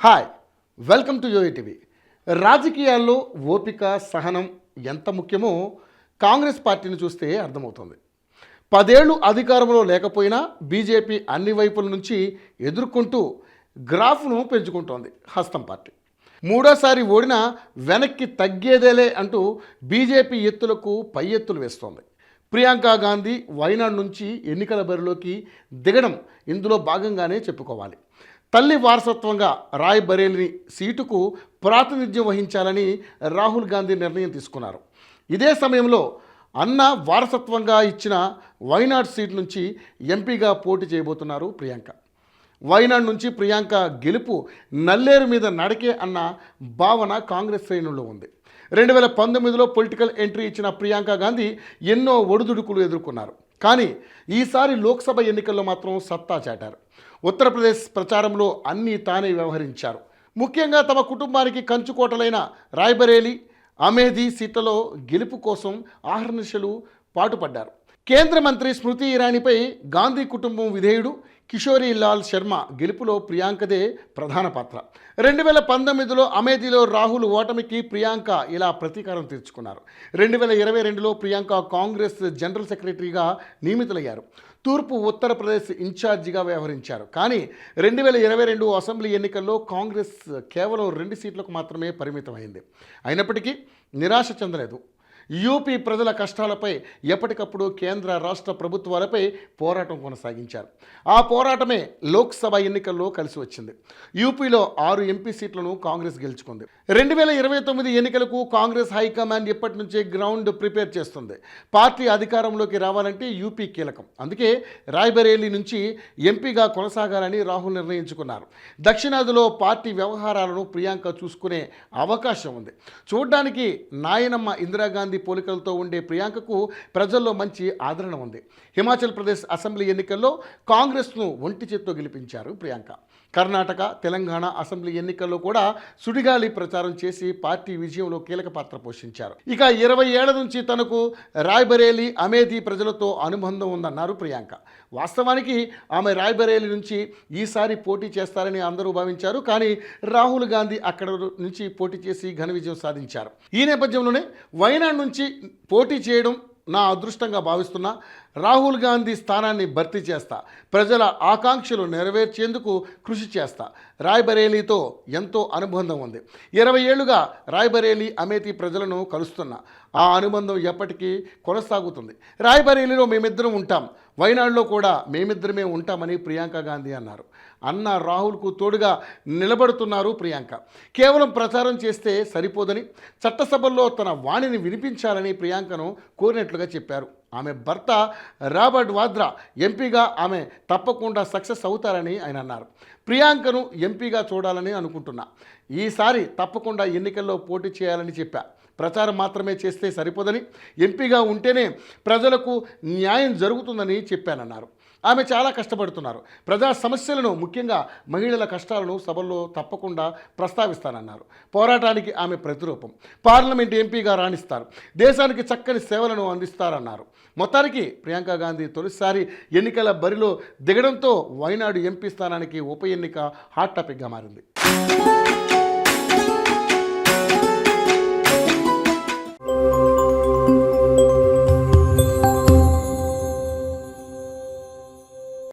Hi, welcome to YoYo TV. రాజకీయాల్లో ఓపిక సహనం ఎంత ముఖ్యమో కాంగ్రెస్ పార్టీని చూస్తే అర్థమవుతుంది. 10 ఏళ్ళు అధికారంలో లేకపోయినా బీజేపీ అన్ని వైపుల నుంచి ఎదుర్కొంటూ గ్రాఫ్ను పెంచుకుంటోంది. హస్తం పార్టీ మూడోసారి ఓడినా వెనక్కి తగ్గేదేలే అంటూ బీజేపీ ఎత్తులకు పై ఎత్తులు వేస్తోంది. ప్రియాంక గాంధీ వైనాడ్ నుంచి ఎన్నికల బరిలోకి దిగడం ఇందులో భాగంగానే చెప్పుకోవాలి. తల్లి వారసత్వంగా రాయ్ బరేలీ సీటుకు ప్రాతినిధ్యం వహించాలని రాహుల్ గాంధీ నిర్ణయం తీసుకున్నారు. ఇదే సమయంలో అన్న వారసత్వంగా ఇచ్చిన వైనాడ్ సీట్ నుంచి ఎంపీగా పోటీ చేయబోతున్నారు ప్రియాంక. వైనాడ్ నుంచి ప్రియాంక గెలుపు నల్లేరు మీద నడకే అన్న భావన కాంగ్రెస్ శ్రేణుల్లో ఉంది. 2019లో పొలిటికల్ ఎంట్రీ ఇచ్చిన ప్రియాంక గాంధీ ఎన్నో ఒడిదుడుకులు ఎదుర్కొన్నారు. కానీ ఈసారి లోక్సభ ఎన్నికల్లో మాత్రం సత్తా చాటారు. ఉత్తరప్రదేశ్ ప్రచారంలో అన్నీ తానే వ్యవహరించారు. ముఖ్యంగా తమ కుటుంబానికి కంచుకోటలైన రాయ్బరేలీ, అమేథీ సీట్లలో గెలుపు కోసం ఆహర్నిశలు పాటుపడ్డారు. కేంద్ర మంత్రి స్మృతి ఇరానీపై గాంధీ కుటుంబం విధేయుడు కిషోరీ లాల్ శర్మ గెలుపులో ప్రియాంకదే ప్రధాన పాత్ర. 2019లో అమేథీలో రాహుల్ ఓటమికి ప్రియాంక ఇలా ప్రతీకారం తీర్చుకున్నారు. 2022లో ప్రియాంక కాంగ్రెస్ జనరల్ సెక్రటరీగా నియమితులయ్యారు. తూర్పు ఉత్తరప్రదేశ్ ఇన్ఛార్జిగా వ్యవహరించారు. కానీ 2022 అసెంబ్లీ ఎన్నికల్లో కాంగ్రెస్ కేవలం 2 సీట్లకు మాత్రమే పరిమితమైంది. అయినప్పటికీ నిరాశ చెందలేదు. యూపీ ప్రజల కష్టాలపై ఎప్పటికప్పుడు కేంద్ర రాష్ట్ర ప్రభుత్వాలపై పోరాటం కొనసాగించారు. ఆ పోరాటమే లోక్సభ ఎన్నికల్లో కలిసి వచ్చింది. యూపీలో 6 ఎంపీ సీట్లను కాంగ్రెస్ గెలుచుకుంది. 2029 ఎన్నికలకు కాంగ్రెస్ హైకమాండ్ ఎప్పటి నుంచే గ్రౌండ్ ప్రిపేర్ చేస్తుంది. పార్టీ అధికారంలోకి రావాలంటే యూపీ కీలకం. అందుకే రాయ్బరేలీ నుంచి ఎంపీగా కొనసాగాలని రాహుల్ నిర్ణయించుకున్నారు. దక్షిణాదిలో పార్టీ వ్యవహారాలను ప్రియాంక చూసుకునే అవకాశం ఉంది. చూడ్డానికి నాయనమ్మ ఇందిరాగాంధీ పోలికలతో ఉండే ప్రియాంకకు ప్రజల్లో మంచి ఆదరణ ఉంది. హిమాచల్ ప్రదేశ్ అసెంబ్లీ ఎన్నికల్లో కాంగ్రెస్ను ఒంటి చేత్తో గెలిపించారు ప్రియాంక. కర్ణాటక, తెలంగాణ అసెంబ్లీ ఎన్నికల్లో కూడా సుడిగాలి ప్రచారం చేసి పార్టీ విజయంలో కీలక పాత్ర పోషించారు. ఇక 20 ఏళ్ల నుంచి తనకు రాయ్బరేలీ, అమేథీ ప్రజలతో అనుబంధం ఉందన్నారు ప్రియాంక. వాస్తవానికి ఆమె రాయ్బరేలీ నుంచి ఈసారి పోటీ చేస్తారని అందరూ భావించారు. కానీ రాహుల్ గాంధీ అక్కడ నుంచి పోటీ చేసి ఘన విజయం సాధించారు. ఈ నేపథ్యంలోనే వైనాడ్ నుంచి పోటీ చేయడం నా అదృష్టంగా భావిస్తున్నా. రాహుల్ గాంధీ స్థానాన్ని భర్తీ చేస్తా. ప్రజల ఆకాంక్షలు నెరవేర్చేందుకు కృషి చేస్తా. రాయ్బరేలీతో ఎంతో అనుబంధం ఉంది. 20 ఏళ్లుగా రాయ్బరేలీ, అమేథీ ప్రజలను కలుస్తున్నా. ఆ అనుబంధం ఎప్పటికీ కొనసాగుతుంది. రాయ్బరేలీలో మేమిద్దరం ఉంటాం, వైనాడ్లో కూడా మేమిద్దరమే ఉంటామని ప్రియాంక గాంధీ అన్నారు. అన్న రాహుల్కు తోడుగా నిలబడుతున్నారు ప్రియాంక. కేవలం ప్రచారం చేస్తే సరిపోదని, చట్టసభల్లో తన వాణిని వినిపించాలని ప్రియాంకను కోరినట్లుగా చెప్పారు. ఆమె భర్త రాబర్ట్ వాద్రా ఎంపీగా ఆమె తప్పకుండా సక్సెస్ అవుతారని ఆయన అన్నారు. ప్రియాంకను ఎంపీగా చూడాలని అనుకుంటున్నా. ఈసారి తప్పకుండా ఎన్నికల్లో పోటీ చేయాలని చెప్పా. ప్రచారం మాత్రమే చేస్తే సరిపోదని, ఎంపీగా ఉంటేనే ప్రజలకు న్యాయం జరుగుతుందని చెప్పానన్నారు. ఆమె చాలా కష్టపడుతున్నారు. ప్రజా సమస్యలను, ముఖ్యంగా మహిళల కష్టాలను సభల్లో తప్పకుండా ప్రస్తావిస్తానన్నారు. పోరాటానికి ఆమె ప్రతిరూపం. పార్లమెంట్ ఎంపీగా రాణిస్తారు. దేశానికి చక్కని సేవలను అందిస్తారన్నారు. మొత్తానికి ప్రియాంక గాంధీ తొలిసారి ఎన్నికల బరిలో దిగడంతో వైనాడు ఎంపీ స్థానానికి ఉప ఎన్నిక హాట్ టాపిక్గా మారింది.